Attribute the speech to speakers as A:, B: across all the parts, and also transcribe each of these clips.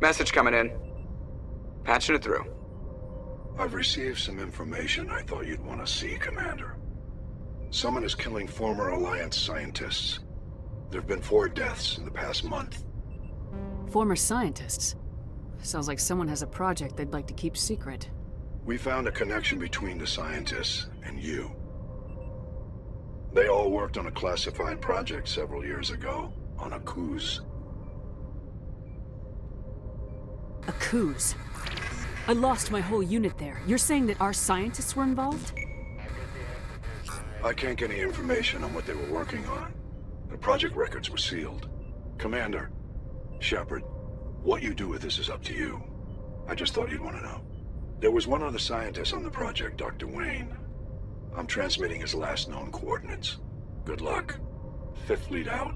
A: Message coming in. Patching it through.
B: I've received some information I thought you'd want to see, Commander. Someone is killing former Alliance scientists. There have been 4 deaths in the past month.
C: Former scientists? Sounds like someone has a project they'd like to keep secret.
B: We found a connection between the scientists and you. They all worked on a classified project several years ago, on a cruise.
C: A cruise? I lost my whole unit there. You're saying that our scientists were involved?
B: I can't get any information on what they were working on. The project records were sealed. Commander, Shepard, what you do with this is up to you. I just thought you'd want to know. There was one other scientist on the project, Dr. Wayne. I'm transmitting his last known coordinates. Good luck. 5th Fleet out.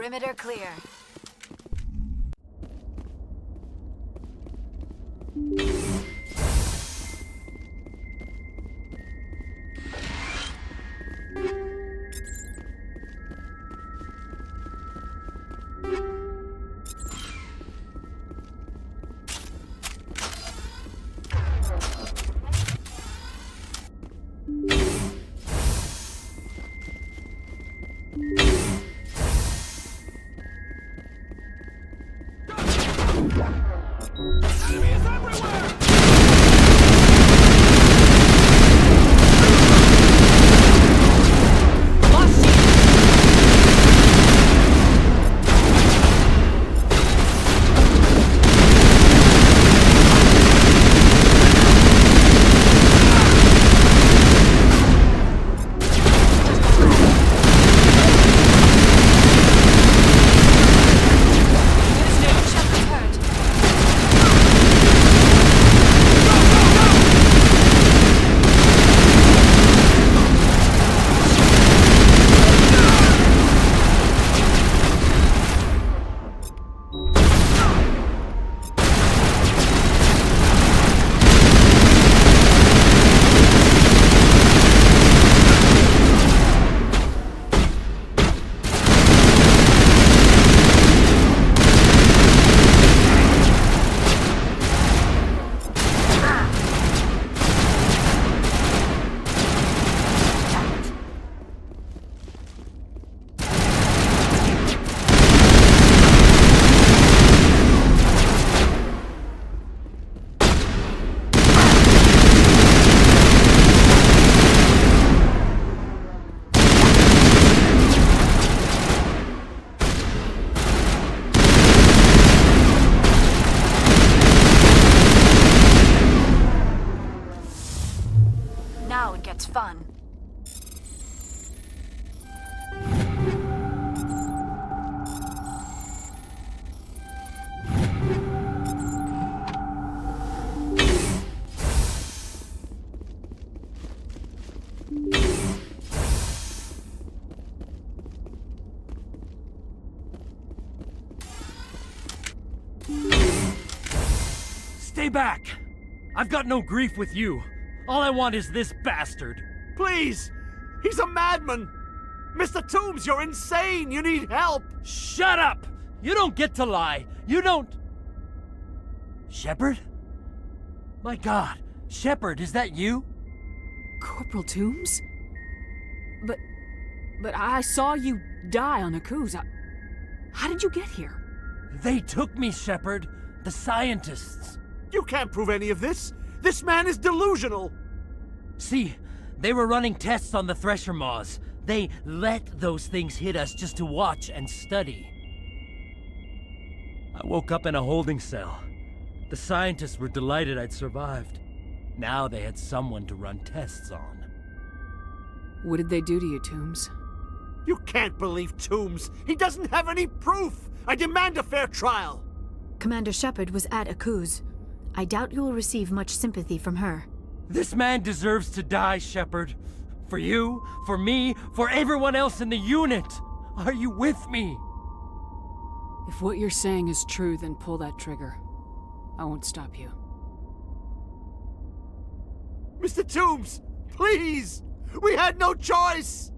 D: Perimeter clear. Now it gets fun.
E: Stay back! I've got no grief with you. All I want is this bastard.
F: Please! He's a madman! Mr. Toombs, you're insane! You need help!
E: Shut up! You don't get to lie. You don't... Shepard? My God, Shepard, is that you?
C: Corporal Toombs? But I saw you die on Aku's. How did you get here?
E: They took me, Shepard. The scientists.
F: You can't prove any of this! This man is delusional!
E: See, they were running tests on the Thresher Maws. They let those things hit us just to watch and study. I woke up in a holding cell. The scientists were delighted I'd survived. Now they had someone to run tests on.
C: What did they do to you, Toombs?
F: You can't believe Toombs! He doesn't have any proof! I demand a fair trial!
D: Commander Shepard was at Aku's. I doubt you will receive much sympathy from her.
E: This man deserves to die, Shepard. For you, for me, for everyone else in the unit. Are you with me?
C: If what you're saying is true, then pull that trigger. I won't stop you.
F: Mr. Toombs, please! We had no choice!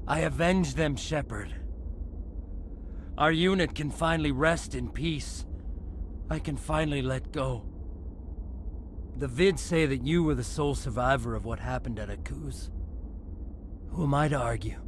E: I avenged them, Shepard. Our unit can finally rest in peace. I can finally let go. The vids say that you were the sole survivor of what happened at Aku's. Who am I to argue?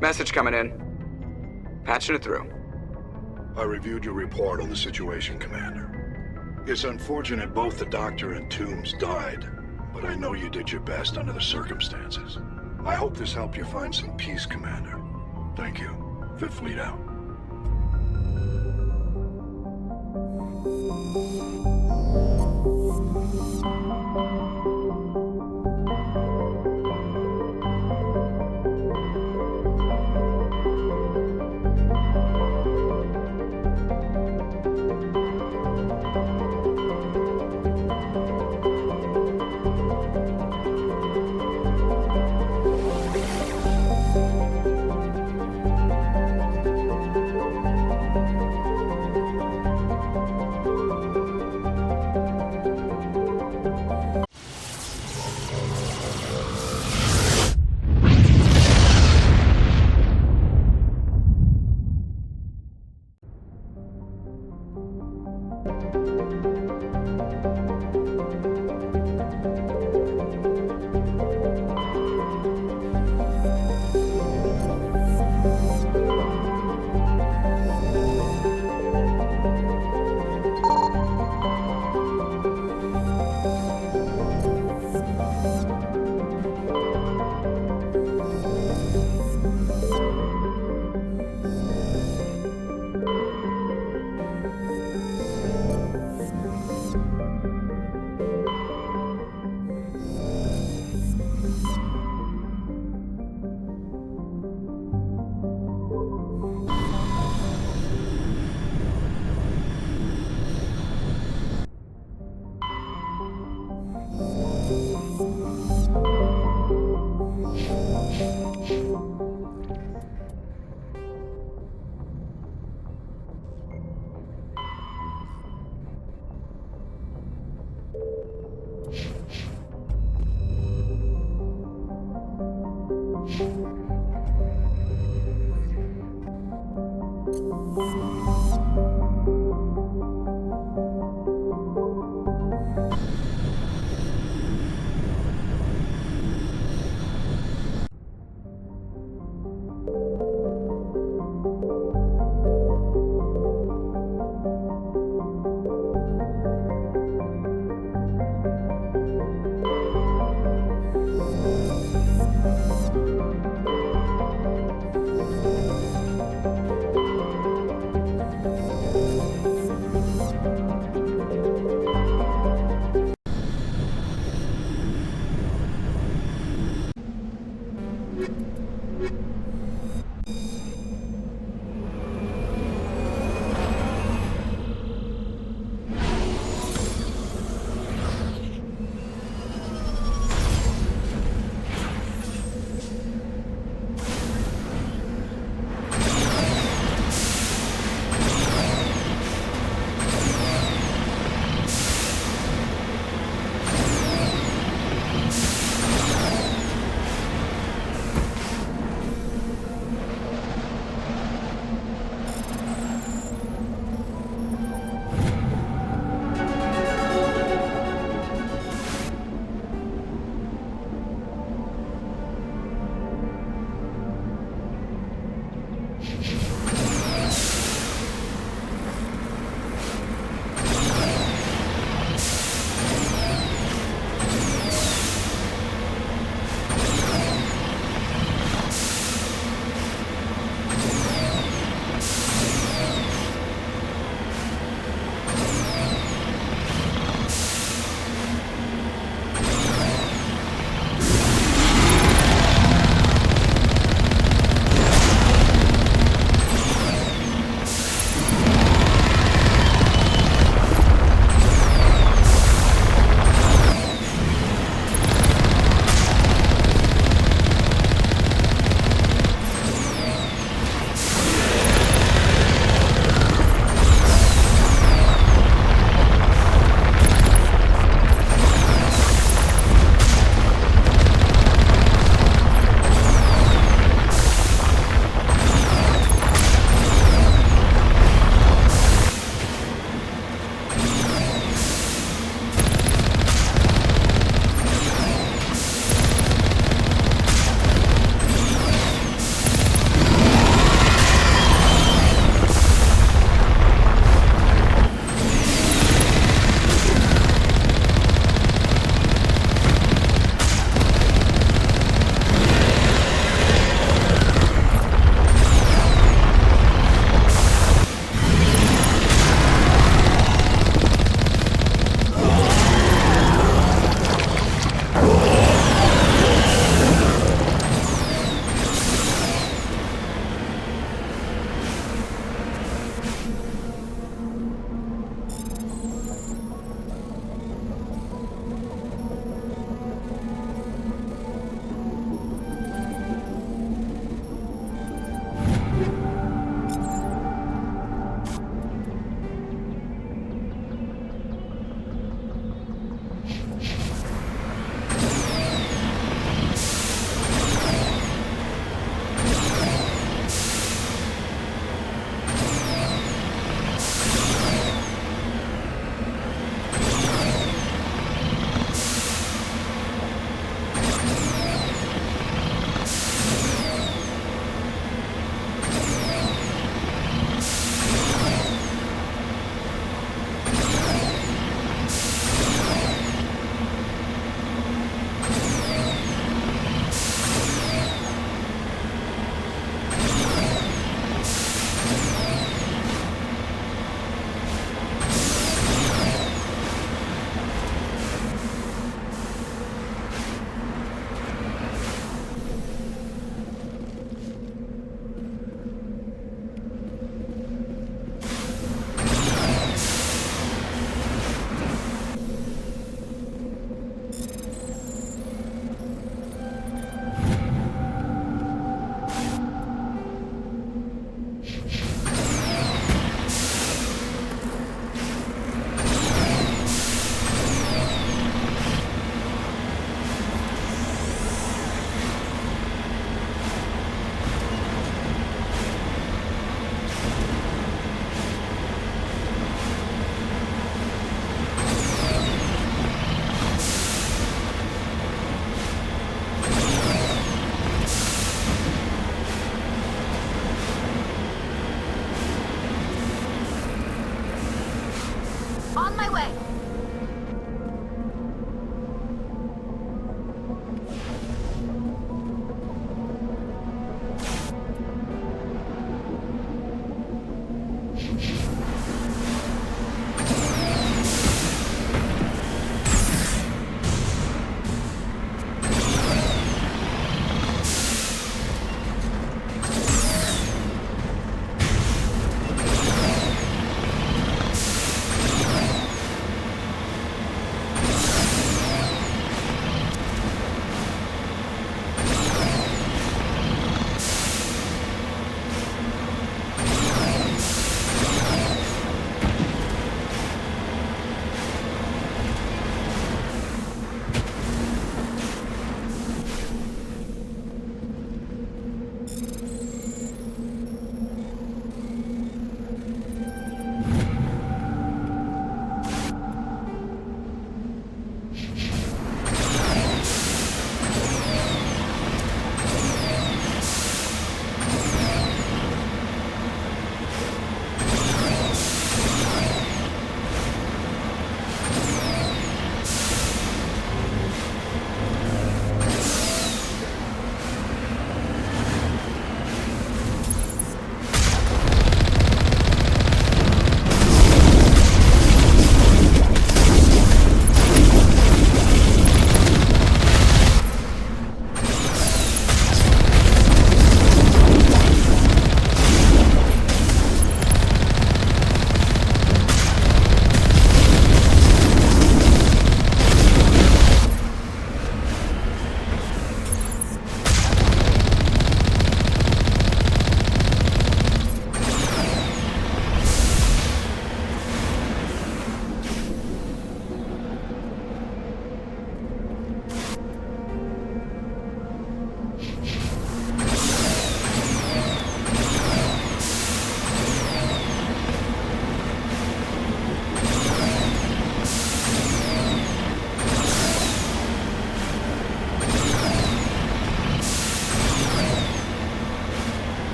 A: Message coming in. Patching it through.
B: I reviewed your report on the situation, Commander. It's unfortunate both the Doctor and Toombs died, but I know you did your best under the circumstances. I hope this helped you find some peace, Commander. Thank you. Fifth Fleet out.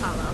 G: follow.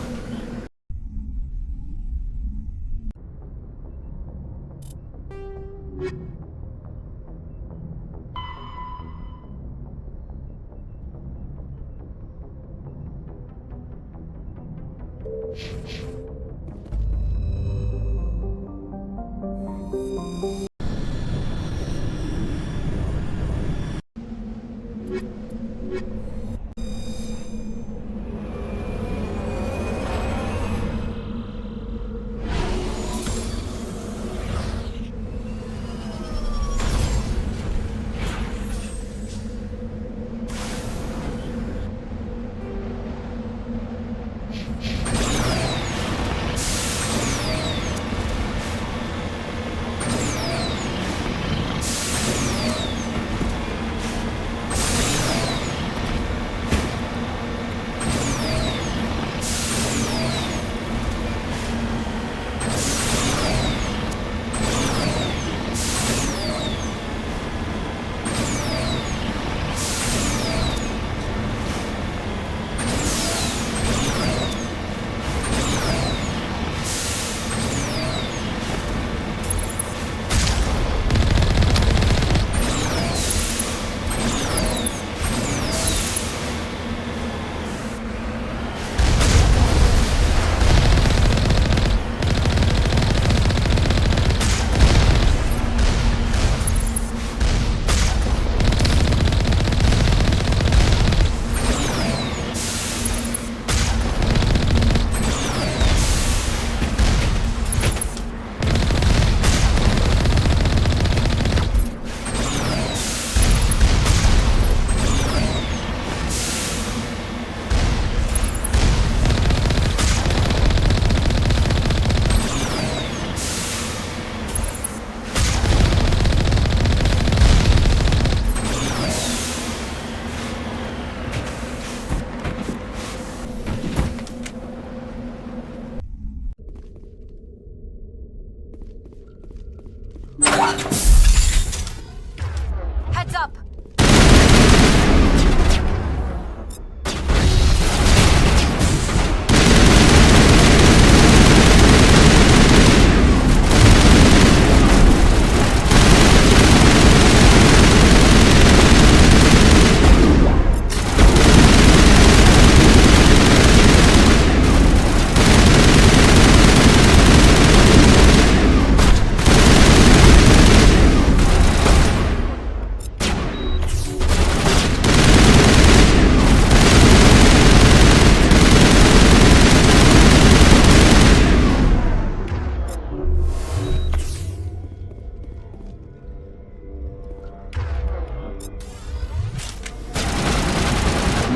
D: Heads up!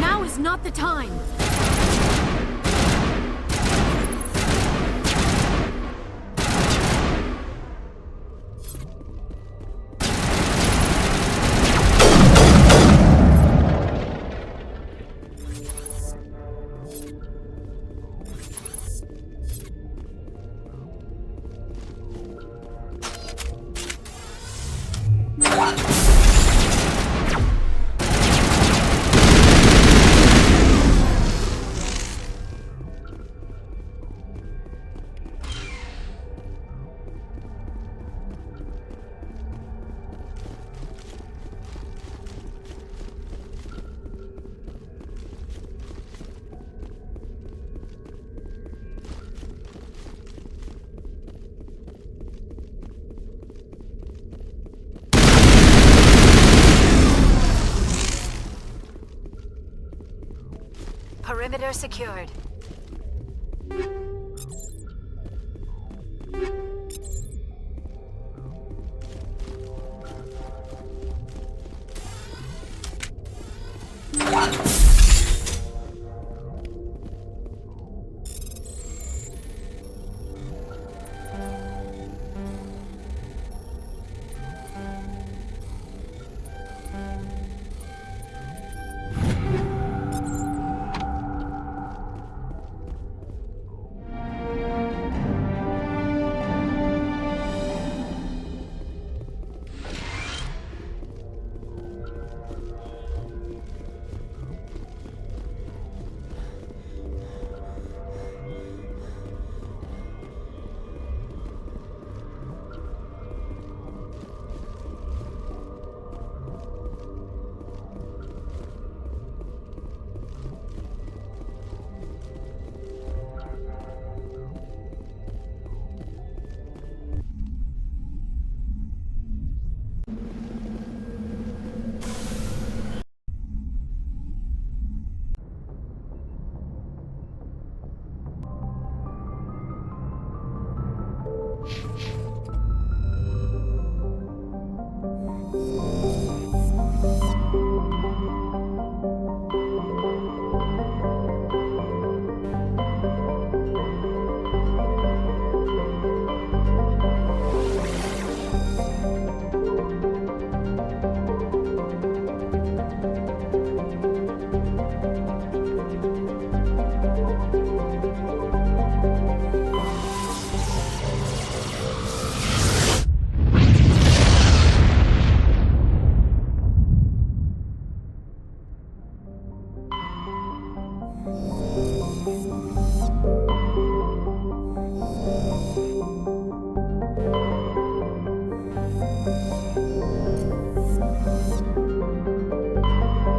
D: Now is not the time! Perimeter secured.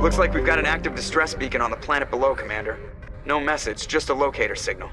A: Looks like we've got an active distress beacon on the planet below, Commander. No message, just a locator signal.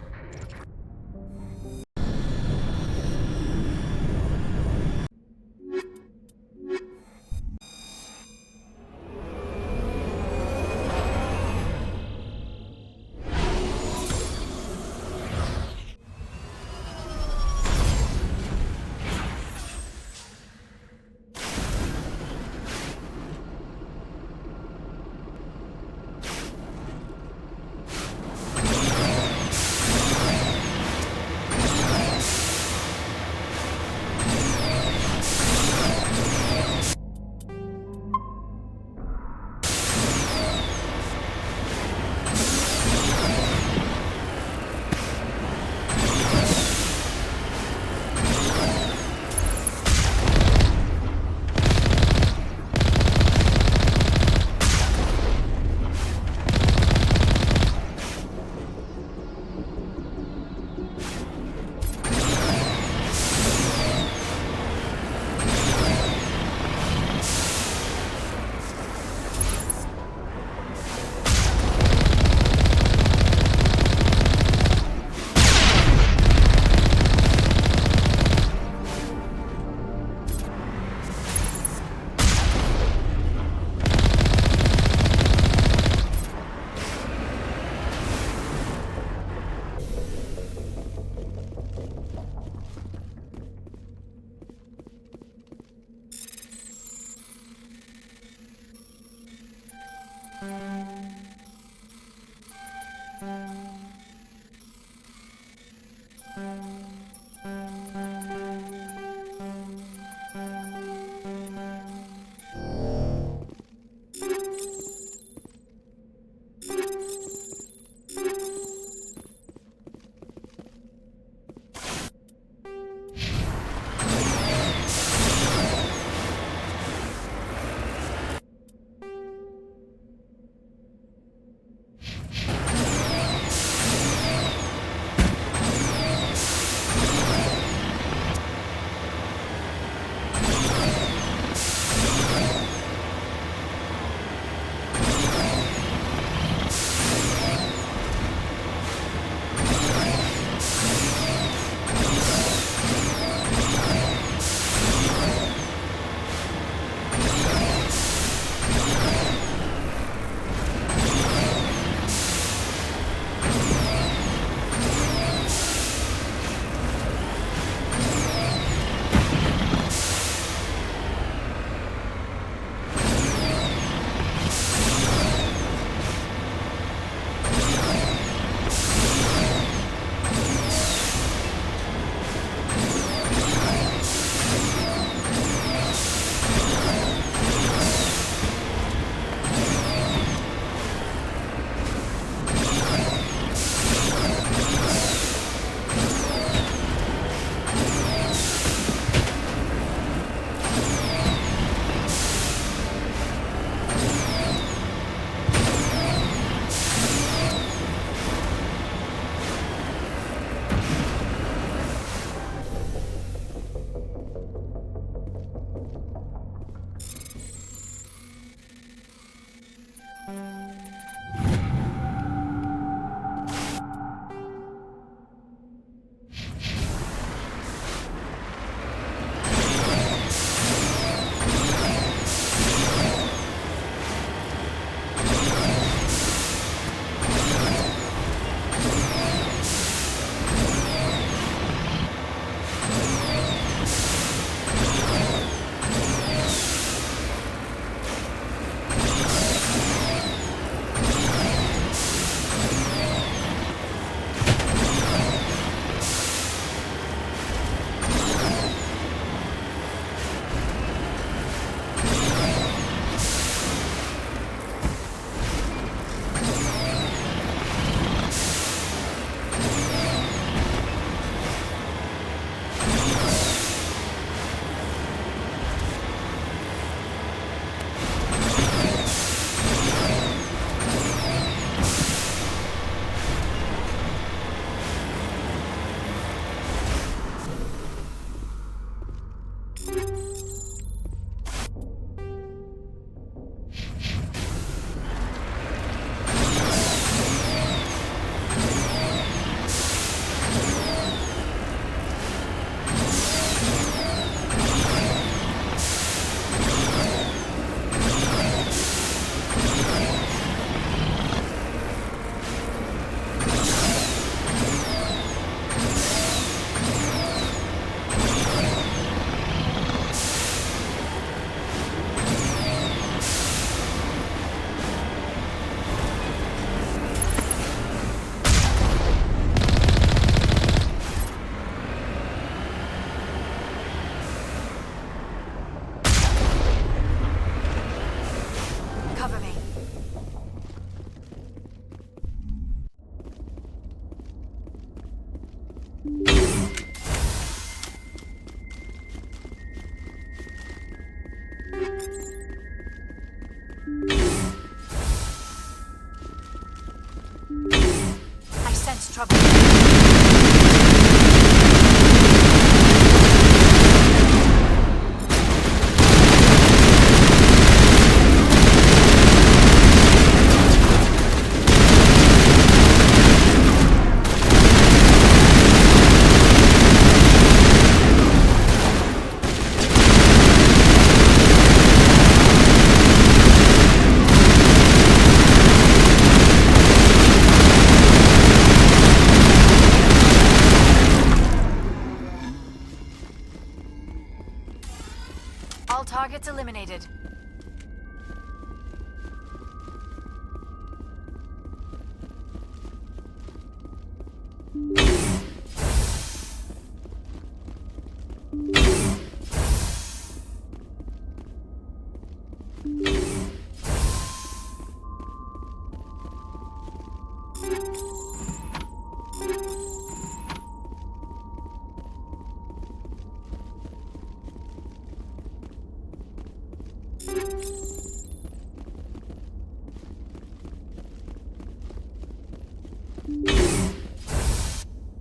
D: I sense trouble. All targets eliminated.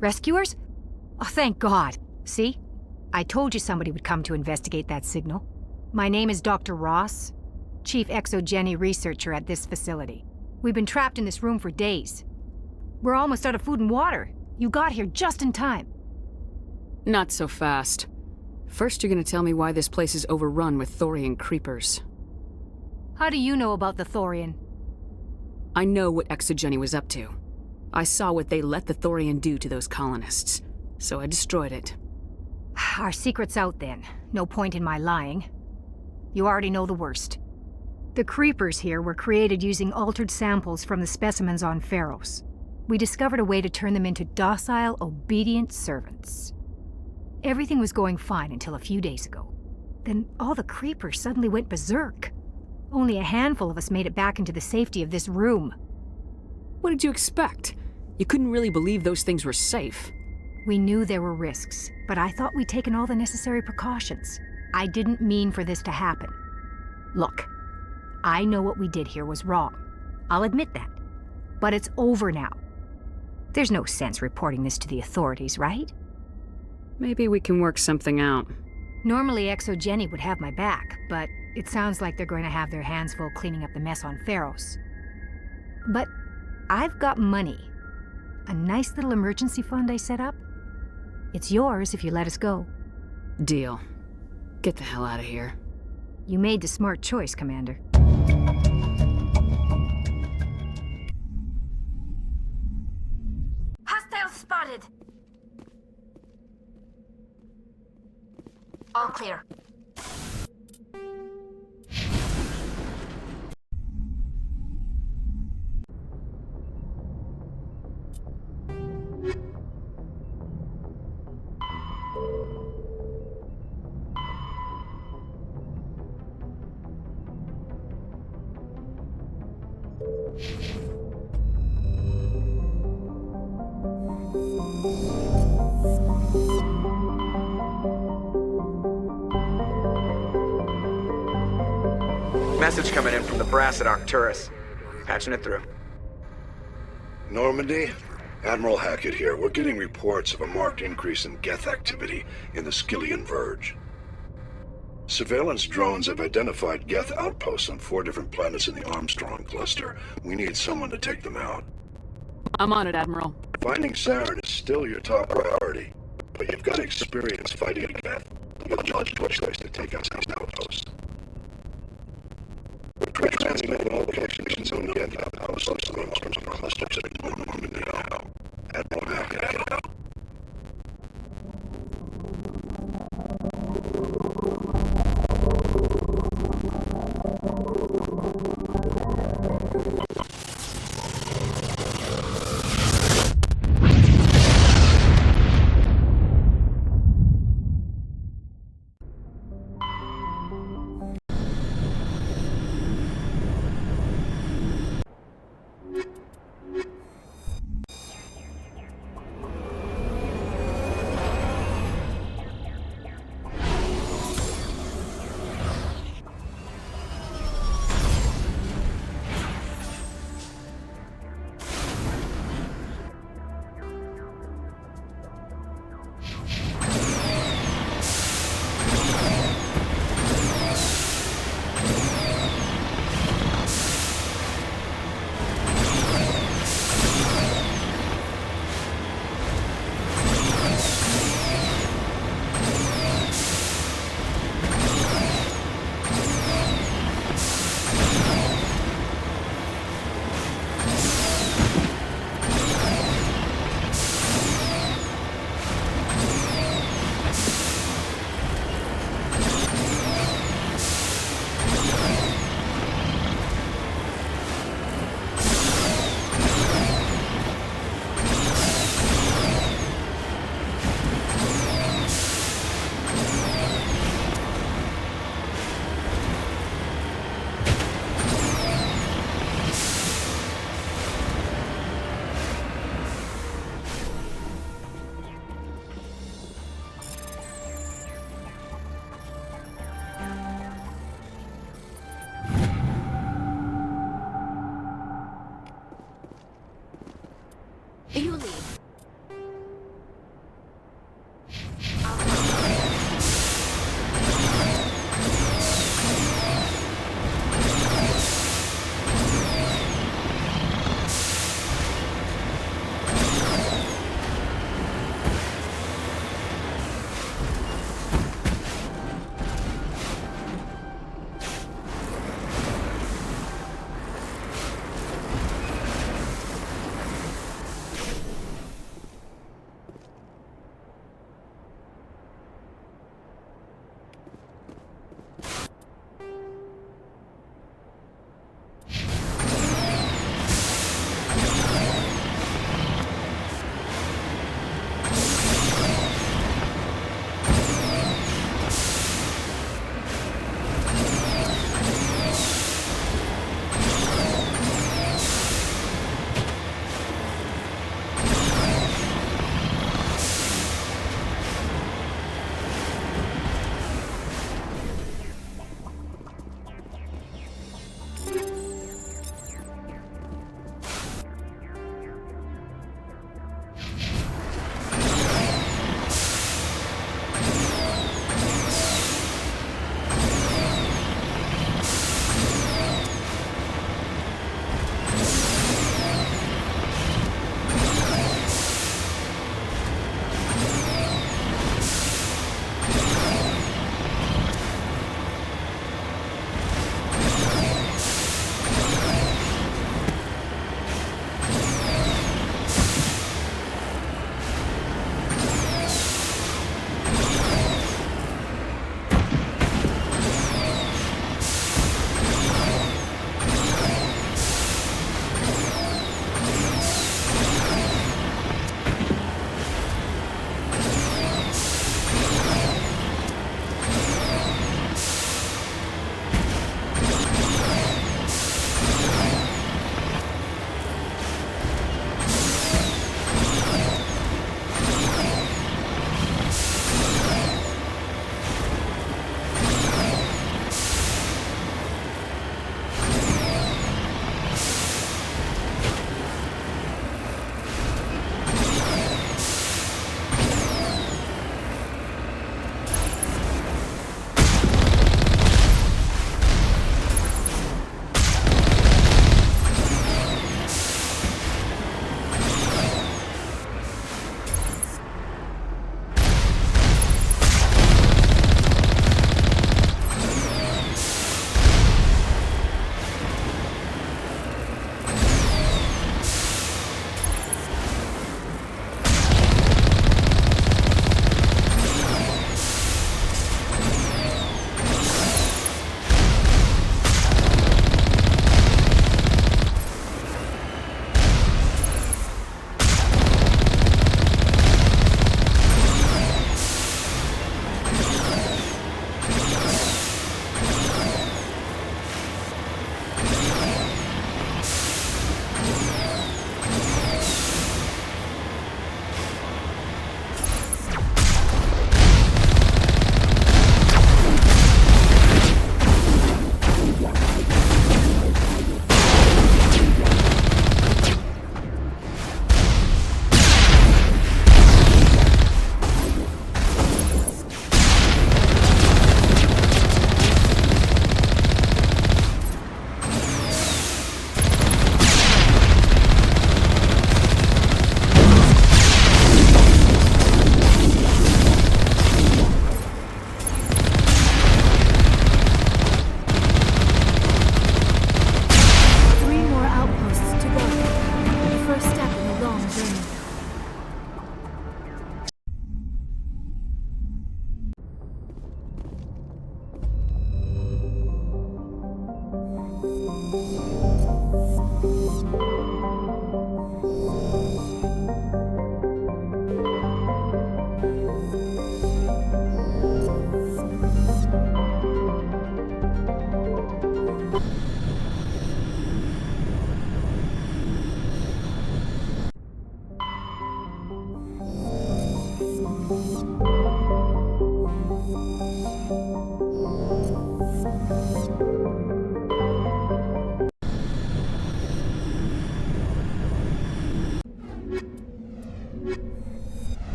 G: Rescuers? Oh, thank God. See? I told you somebody would come to investigate that signal. My name is Dr. Ross, Chief Exogeny Researcher at this facility. We've been trapped in this room for days. We're almost out of food and water. You got here just in time.
C: Not so fast. First, you're gonna tell me why this place is overrun with Thorian creepers.
G: How do you know about the Thorian?
C: I know what Exogeny was up to. I saw what they let the Thorian do to those colonists, so I destroyed it.
G: Our secret's out then. No point in my lying. You already know the worst. The creepers here were created using altered samples from the specimens on Pharos. We discovered a way to turn them into docile, obedient servants. Everything was going fine until a few days ago. Then all the creepers suddenly went berserk. Only a handful of us made it back into the safety of this room.
C: What did you expect? You couldn't really believe those things were safe.
G: We knew there were risks, but I thought we'd taken all the necessary precautions. I didn't mean for this to happen. Look, I know what we did here was wrong. I'll admit that. But it's over now. There's no sense reporting this to the authorities, right?
C: Maybe we can work something out.
G: Normally Exogeny would have my back, but it sounds like they're going to have their hands full cleaning up the mess on Pharos. But I've got money. A nice little emergency fund I set up. It's yours if you let us go.
C: Deal. Get the hell out of here.
G: You made the smart choice, Commander.
D: Hostile spotted. All clear.
A: Message coming in from the brass at Arcturus. Patching it through.
B: Normandy? Admiral Hackett here. We're getting reports of a marked increase in geth activity in the Skyllian Verge. Surveillance drones have identified geth outposts on 4 different planets in the Armstrong cluster. We need someone to take them out.
C: I'm on it, Admiral.
B: Finding Saren is still your top priority, but you've got experience fighting a geth. You'll judge your choice to take out these outposts. We're transmitting all locations on geth outposts on the Armstrong cluster to Normandy now. Admiral Hackett.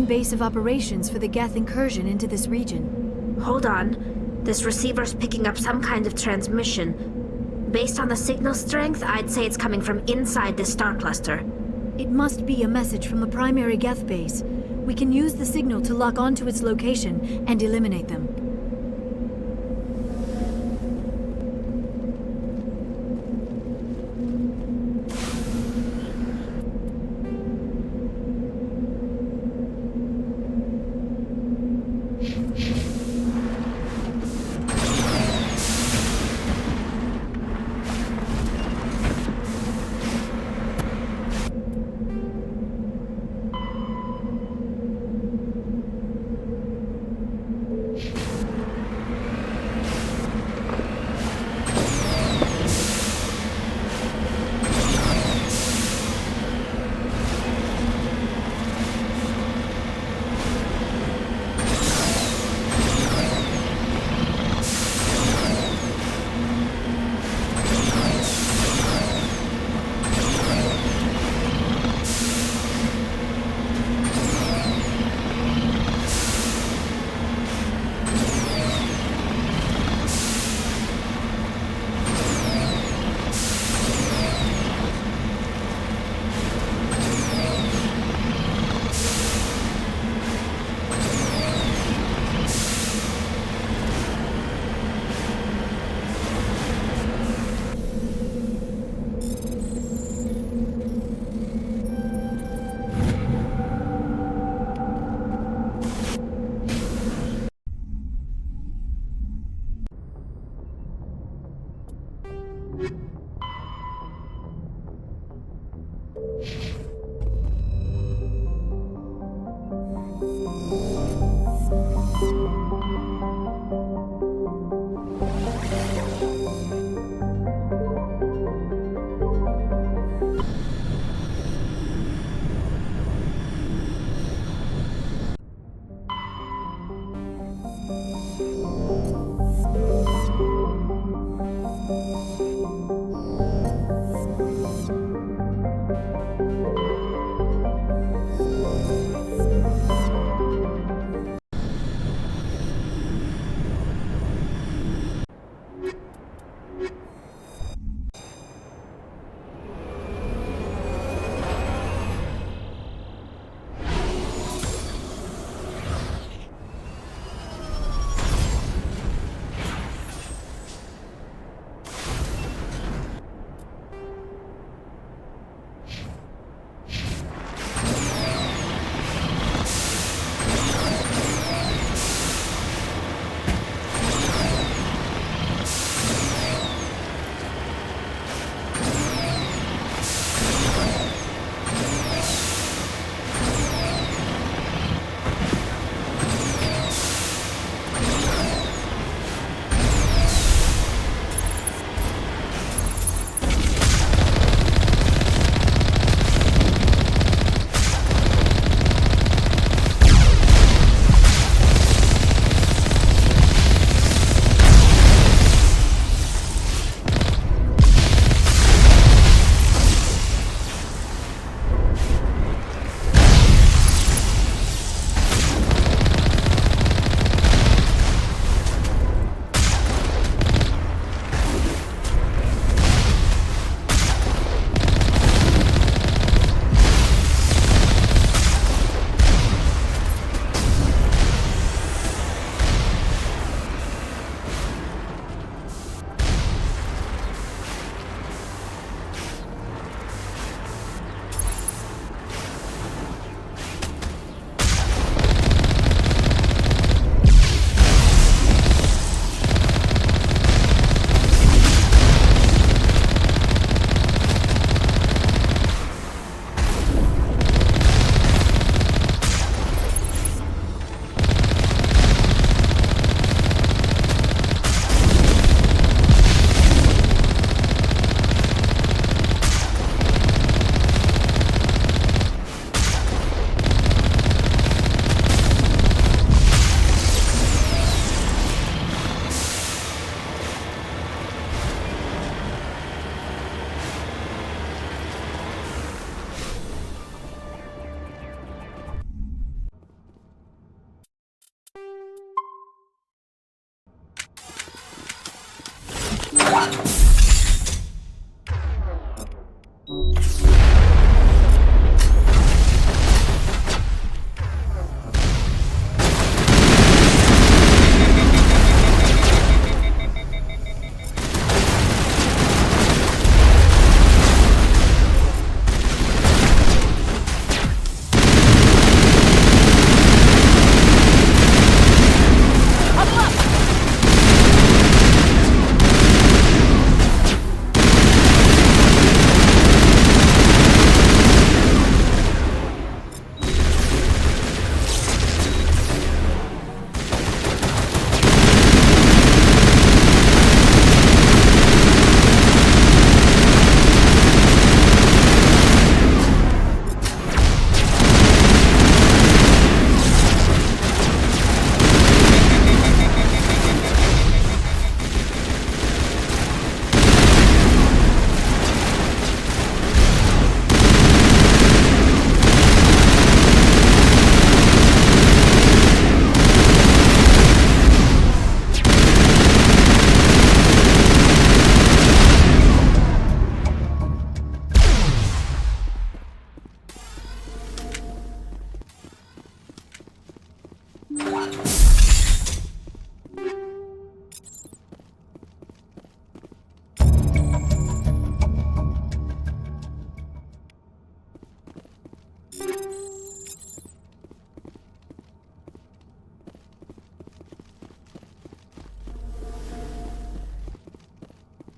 D: Base of operations for the geth incursion into this region.
H: Hold on. This receiver's picking up some kind of transmission. Based on the signal strength, I'd say it's coming from inside this star cluster.
D: It must be a message from the primary geth base. We can use the signal to lock onto its location and eliminate them.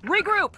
C: Regroup!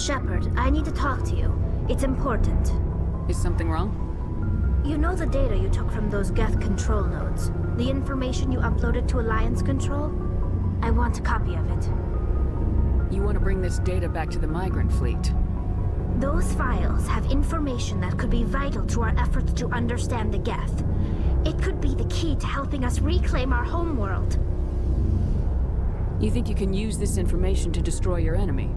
H: Shepard, I need to talk to you. It's important.
C: Is something wrong?
H: You know the data you took from those geth control nodes? The information you uploaded to Alliance Control? I want a copy of it.
C: You want to bring this data back to the migrant fleet?
H: Those files have information that could be vital to our efforts to understand the geth. It could be the key to helping us reclaim our homeworld.
C: You think you can use this information to destroy your enemy?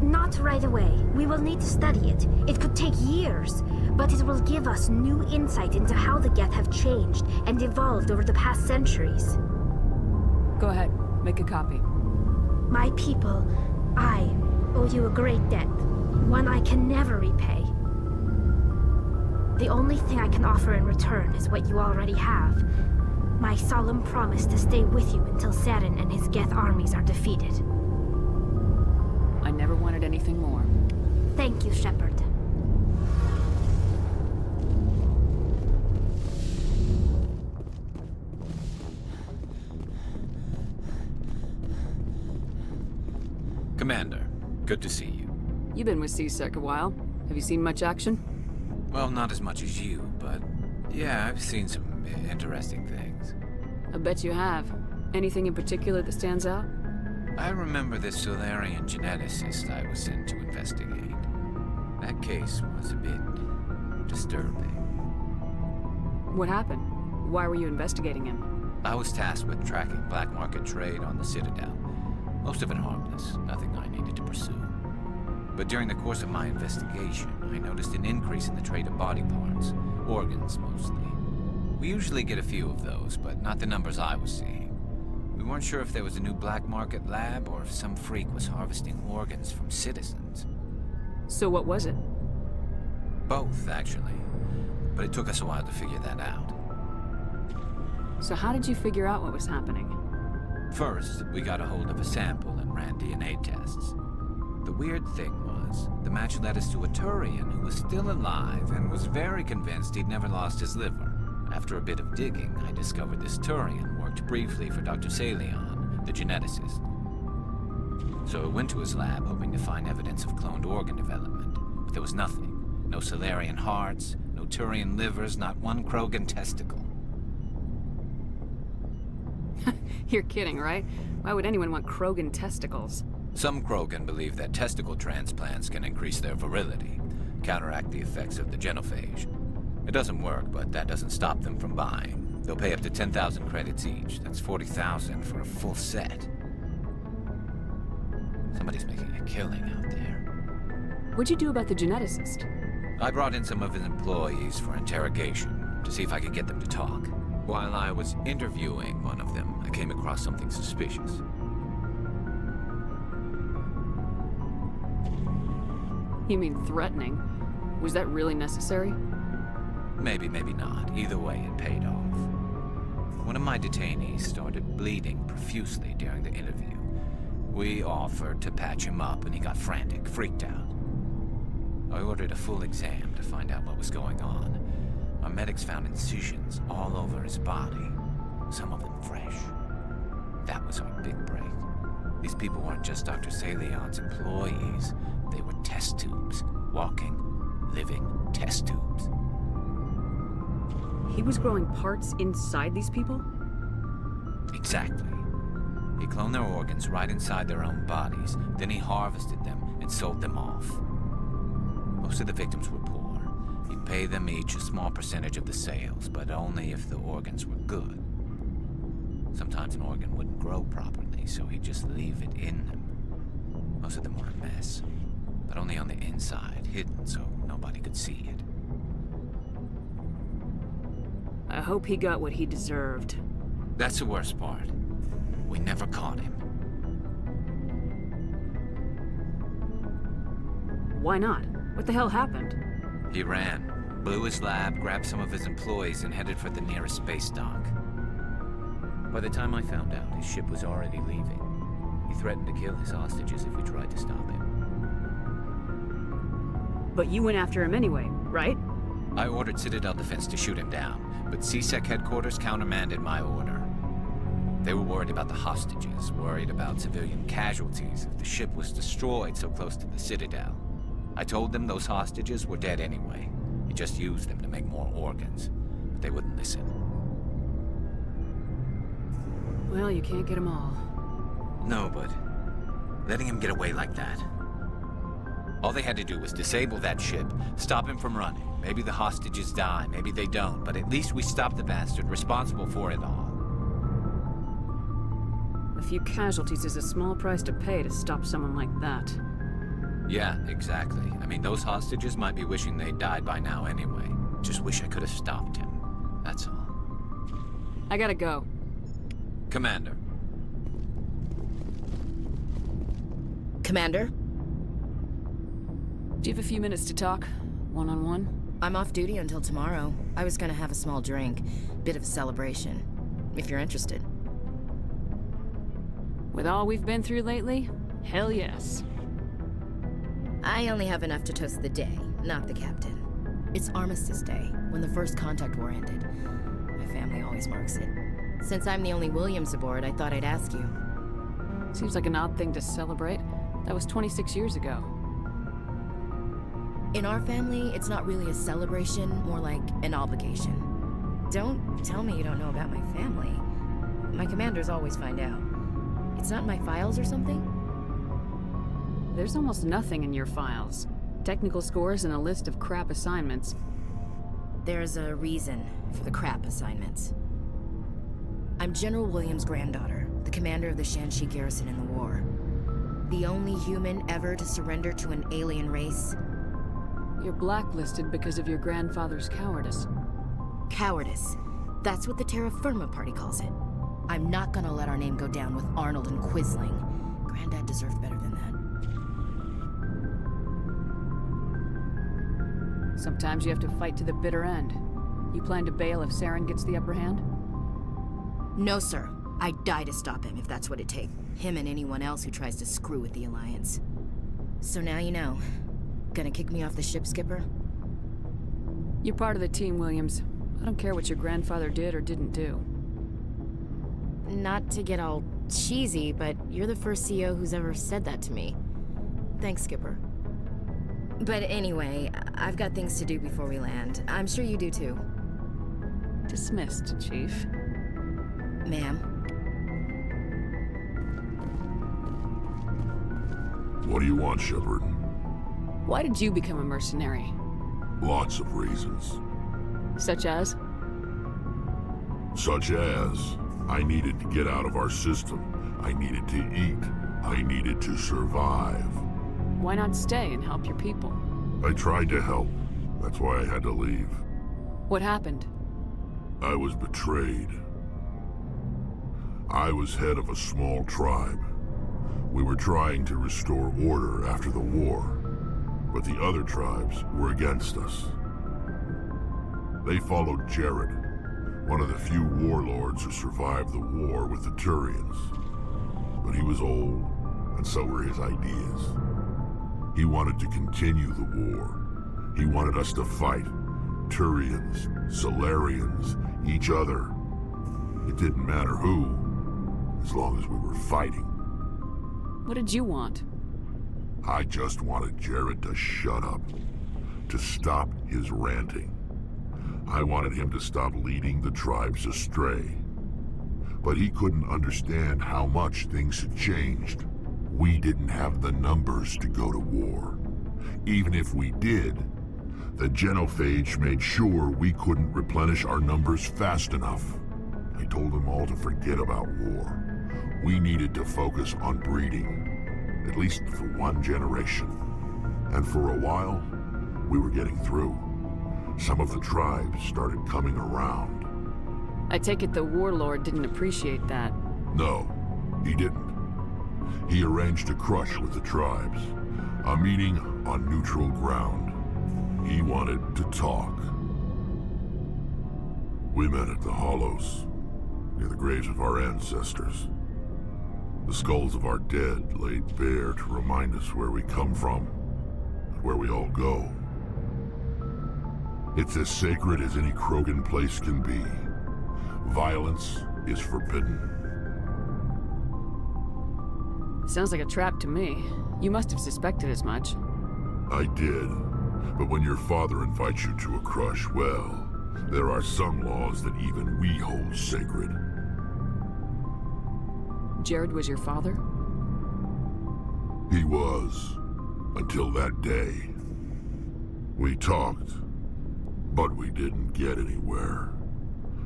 H: Not right away. We will need to study it. It could take years, but it will give us new insight into how the geth have changed and evolved over the past centuries.
C: Go ahead, make a copy.
H: My people, I owe you a great debt, one I can never repay. The only thing I can offer in return is what you already have. My solemn promise to stay with you until Saturn and his geth armies are defeated.
C: I never wanted anything more.
H: Thank you, Shepard.
I: Commander, good to see you.
C: You've been with C-Sec a while. Have you seen much action?
I: Well, not as much as you, but yeah, I've seen some interesting things.
C: I bet you have. Anything in particular that stands out?
I: I remember this Solarian geneticist I was sent to investigate. That case was a bit disturbing.
C: What happened? Why were you investigating him?
I: I was tasked with tracking black market trade on the Citadel. Most of it harmless, nothing I needed to pursue. But during the course of my investigation, I noticed an increase in the trade of body parts, organs mostly. We usually get a few of those, but not the numbers I was seeing. We weren't sure if there was a new black market lab or if some freak was harvesting organs from citizens.
C: So what was it?
I: Both, actually. But it took us a while to figure that out.
C: So how did you figure out what was happening?
I: First, we got a hold of a sample and ran DNA tests. The weird thing was, the match led us to a Turian who was still alive and was very convinced he'd never lost his liver. After a bit of digging, I discovered this Turian worked briefly for Dr. Salion, the geneticist. So I went to his lab hoping to find evidence of cloned organ development, but there was nothing. No Salarian hearts, no Turian livers, not one Krogan testicle.
C: You're kidding, right? Why would anyone want Krogan testicles?
I: Some Krogan believe that testicle transplants can increase their virility, counteract the effects of the genophage. It doesn't work, but that doesn't stop them from buying. They'll pay up to 10,000 credits each. That's 40,000 for a full set. Somebody's making a killing out there.
C: What'd you do about the geneticist?
I: I brought in some of his employees for interrogation, to see if I could get them to talk. While I was interviewing one of them, I came across something suspicious.
C: You mean threatening? Was that really necessary?
I: Maybe, maybe not. Either way, it paid off. One of my detainees started bleeding profusely during the interview. We offered to patch him up, and he got frantic, freaked out. I ordered a full exam to find out what was going on. Our medics found incisions all over his body, some of them fresh. That was our big break. These people weren't just Dr. Salion's employees. They were test tubes. Walking, living test tubes.
C: He was growing parts inside these people?
I: Exactly. He cloned their organs right inside their own bodies. Then he harvested them and sold them off. Most of the victims were poor. He'd pay them each a small percentage of the sales, but only if the organs were good. Sometimes an organ wouldn't grow properly, so he'd just leave it in them. Most of them were a mess, but only on the inside, hidden so nobody could see it.
C: I hope he got what he deserved.
I: That's the worst part. We never caught him.
C: Why not? What the hell happened?
I: He ran, blew his lab, grabbed some of his employees, and headed for the nearest space dock. By the time I found out, his ship was already leaving. He threatened to kill his hostages if we tried to stop him.
C: But you went after him anyway, right?
I: I ordered Citadel Defense to shoot him down, but CSEC headquarters countermanded my order. They were worried about the hostages, worried about civilian casualties if the ship was destroyed so close to the Citadel. I told them those hostages were dead anyway. He just used them to make more organs, but they wouldn't listen.
C: Well, you can't get them all.
I: No, but letting him get away like that. All they had to do was disable that ship, stop him from running. Maybe the hostages die, maybe they don't, but at least we stopped the bastard responsible for it all.
C: A few casualties is a small price to pay to stop someone like that.
I: Yeah, exactly. I mean, those hostages might be wishing they'd died by now anyway. Just wish I could have stopped him. That's all.
C: I gotta go.
I: Commander.
J: Commander?
C: Do you have a few minutes to talk? One-on-one?
J: I'm off duty until tomorrow. I was gonna have a small drink. Bit of a celebration. If you're interested.
C: With all we've been through lately? Hell yes.
J: I only have enough to toast the day, not the captain. It's Armistice Day, when the first contact war ended. My family always marks it. Since I'm the only Williams aboard, I thought I'd ask you.
C: Seems like an odd thing to celebrate. That was 26 years ago.
J: In our family, it's not really a celebration, more like an obligation. Don't tell me you don't know about my family. My commanders always find out. It's not in my files or something?
C: There's almost nothing in your files. Technical scores and a list of crap assignments.
J: There's a reason for the crap assignments. I'm General Williams' granddaughter, the commander of the Shanxi garrison in the war. The only human ever to surrender to an alien race.
C: You're blacklisted because of your grandfather's cowardice.
J: Cowardice. That's what the Terra Firma Party calls it. I'm not gonna let our name go down with Arnold and Quisling. Granddad deserved better than that.
C: Sometimes you have to fight to the bitter end. You plan to bail if Saren gets the upper hand?
J: No, sir. I'd die to stop him if that's what it takes. Him and anyone else who tries to screw with the Alliance. So now you know. Gonna kick me off the ship, Skipper?
C: You're part of the team, Williams. I don't care what your grandfather did or didn't do.
J: Not to get all cheesy, but you're the first CEO who's ever said that to me. Thanks, Skipper. But anyway, I've got things to do before we land. I'm sure you do too.
C: Dismissed, Chief.
J: Ma'am.
B: What do you want, Shepard?
C: Why did you become a mercenary?
B: Lots of reasons.
C: Such as?
B: Such as, I needed to get out of our system. I needed to eat. I needed to survive.
C: Why not stay and help your people?
B: I tried to help. That's why I had to leave.
C: What happened?
B: I was betrayed. I was head of a small tribe. We were trying to restore order after the war, but the other tribes were against us. They followed Jared, one of the few warlords who survived the war with the Turians. But he was old, and so were his ideas. He wanted to continue the war. He wanted us to fight. Turians, Solarians, each other. It didn't matter who, as long as we were fighting.
C: What did you want?
B: I just wanted Jared to shut up, to stop his ranting. I wanted him to stop leading the tribes astray. But he couldn't understand how much things had changed. We didn't have the numbers to go to war. Even if we did, the genophage made sure we couldn't replenish our numbers fast enough. I told them all to forget about war. We needed to focus on breeding, at least for one generation. And for a while, we were getting through. Some of the tribes started coming around.
C: I take it the warlord didn't appreciate that.
B: No, he didn't. He arranged a crush with the tribes, a meeting on neutral ground. He wanted to talk. We met at the Hollows, near the graves of our ancestors. The skulls of our dead laid bare to remind us where we come from, and where we all go. It's as sacred as any Krogan place can be. Violence is forbidden.
C: Sounds like a trap to me. You must have suspected as much.
B: I did. But when your father invites you to a crush, well, there are some laws that even we hold sacred.
C: Jared was your father?
B: He was, until that day. We talked, but we didn't get anywhere.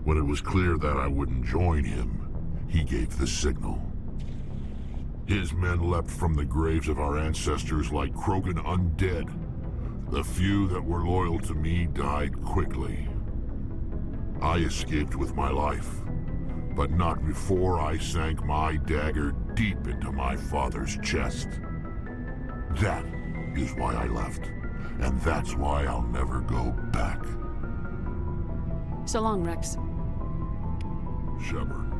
B: When it was clear that I wouldn't join him, he gave the signal. His men leapt from the graves of our ancestors like Krogan undead. The few that were loyal to me died quickly. I escaped with my life, but not before I sank my dagger deep into my father's chest. That is why I left, and that's why I'll never go back.
C: So long, Rex.
B: Shepard.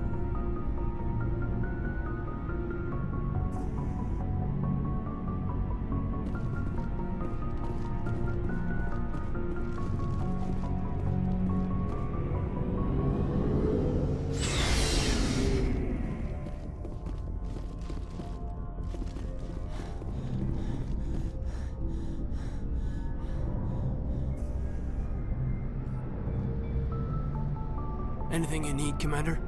K: Anything you need, Commander?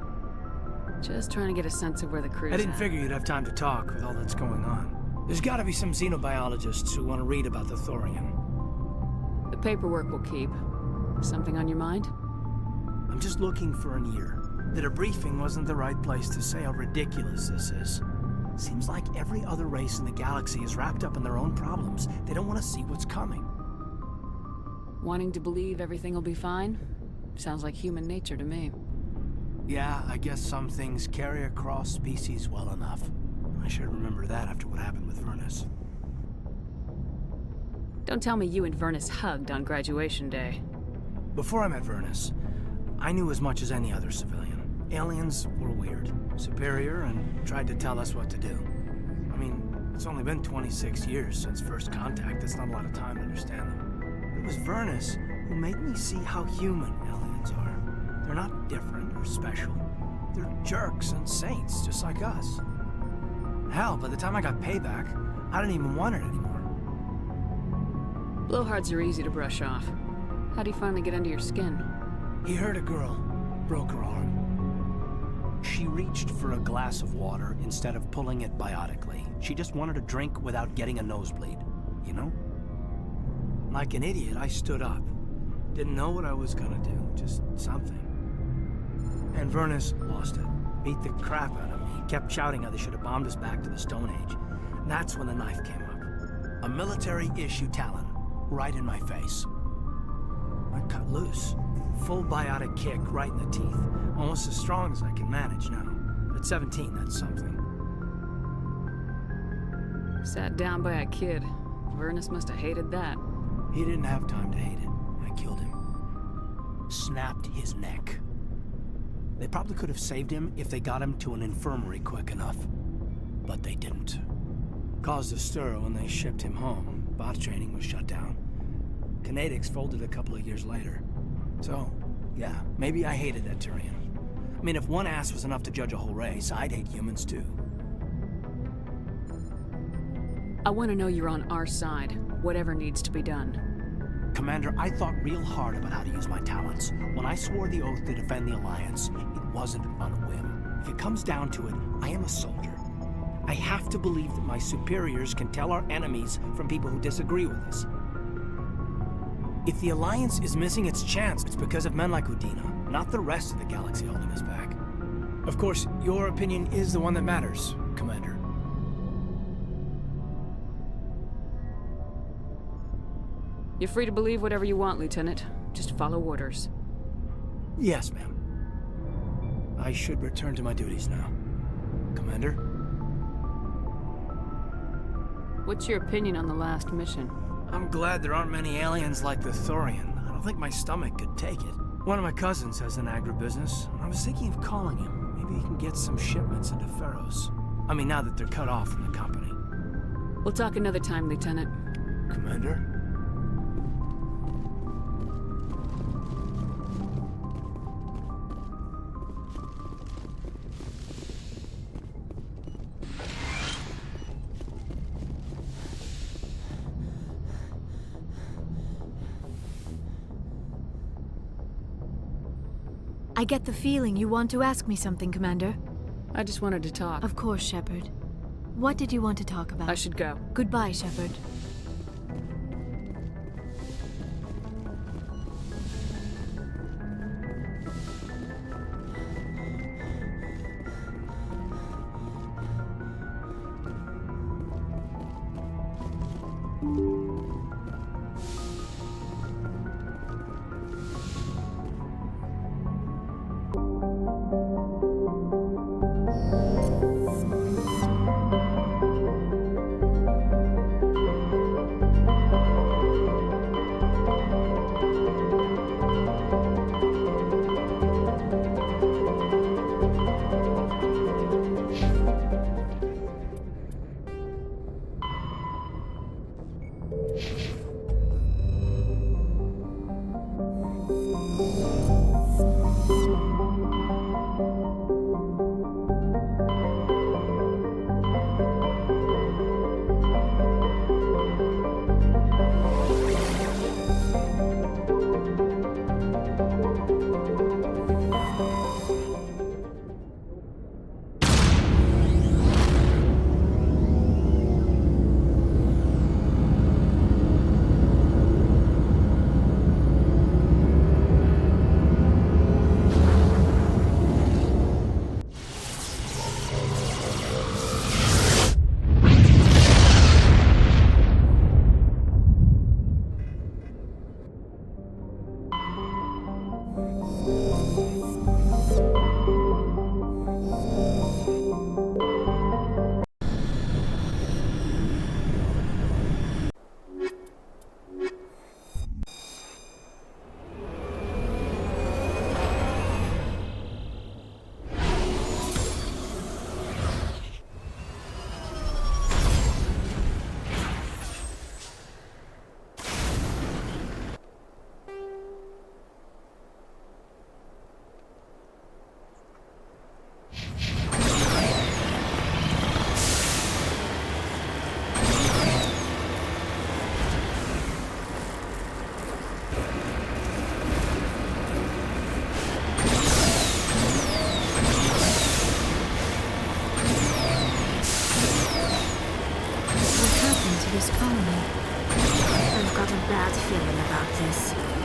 C: Just trying to get a sense of where the crew's
K: I didn't
C: at.
K: figure you'd have time to talk with all that's going on. There's gotta be some xenobiologists who want to read about the Thorian.
C: The paperwork will keep. Something on your mind?
K: I'm just looking for an ear. The debriefing wasn't the right place to say how ridiculous this is. Seems like every other race in the galaxy is wrapped up in their own problems. They don't want to see what's coming.
C: Wanting to believe everything will be fine? Sounds like human nature to me.
K: Yeah, I guess some things carry across species well enough. I should remember that after what happened with Vernus.
C: Don't tell me you and Vernus hugged on graduation day.
K: Before I met Vernus, I knew as much as any other civilian. Aliens were weird, superior, and tried to tell us what to do. I mean, it's only been 26 years since first contact. That's not a lot of time to understand them. It was Vernus who made me see how human aliens are. They're not different or special. They're jerks and saints, just like us. Hell, by the time I got payback, I didn't even want it anymore.
C: Blowhards are easy to brush off. How'd he finally get under your skin?
K: He hurt a girl, broke her arm. She reached for a glass of water instead of pulling it biotically. She just wanted a drink without getting a nosebleed, you know? Like an idiot, I stood up. Didn't know what I was gonna do, just something. And Vernus lost it. Beat the crap out of me. Kept shouting how they should have bombed us back to the Stone Age. And that's when the knife came up. A military-issue talon, right in my face. I cut loose. Full biotic kick right in the teeth. Almost as strong as I can manage now. But at 17, that's something.
C: Sat down by a kid. Vernus must have hated that.
K: He didn't have time to hate it. I killed him. Snapped his neck. They probably could have saved him if they got him to an infirmary quick enough. But they didn't. Caused a stir when they shipped him home. Bot training was shut down. Kinetics folded a couple of years later. So, yeah, maybe I hated that Turian. I mean, if one ass was enough to judge a whole race, I'd hate humans too.
C: I want to know you're on our side, whatever needs to be done.
K: Commander, I thought real hard about how to use my talents. When I swore the oath to defend the Alliance, it wasn't on a whim. If it comes down to it, I am a soldier. I have to believe that my superiors can tell our enemies from people who disagree with us. If the Alliance is missing its chance, it's because of men like Udina, not the rest of the galaxy holding us back. Of course, your opinion is the one that matters, Commander.
C: You're free to believe whatever you want, Lieutenant. Just follow orders.
K: Yes, ma'am. I should return to my duties now. Commander?
C: What's your opinion on the last mission?
K: I'm glad there aren't many aliens like the Thorian. I don't think my stomach could take it. One of my cousins has an agribusiness, and I was thinking of calling him. Maybe he can get some shipments into Feros. I mean, now that they're cut off from the company.
C: We'll talk another time, Lieutenant.
K: Commander?
D: I get the feeling you want to ask me something, Commander.
C: I just wanted to talk.
D: Of course, Shepard. What did you want to talk about?
C: I should go.
D: Goodbye, Shepard.
H: this colony. I've got a bad feeling about this.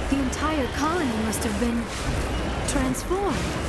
H: The entire colony must have been transformed.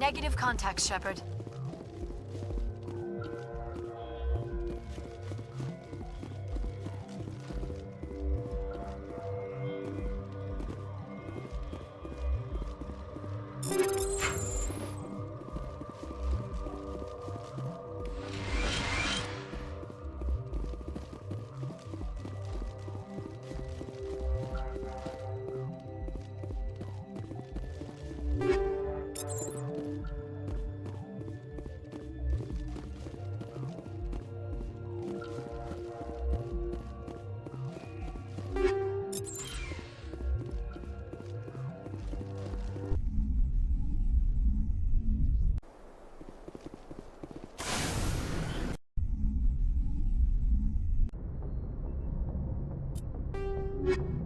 D: Negative contact, Shepard.
H: you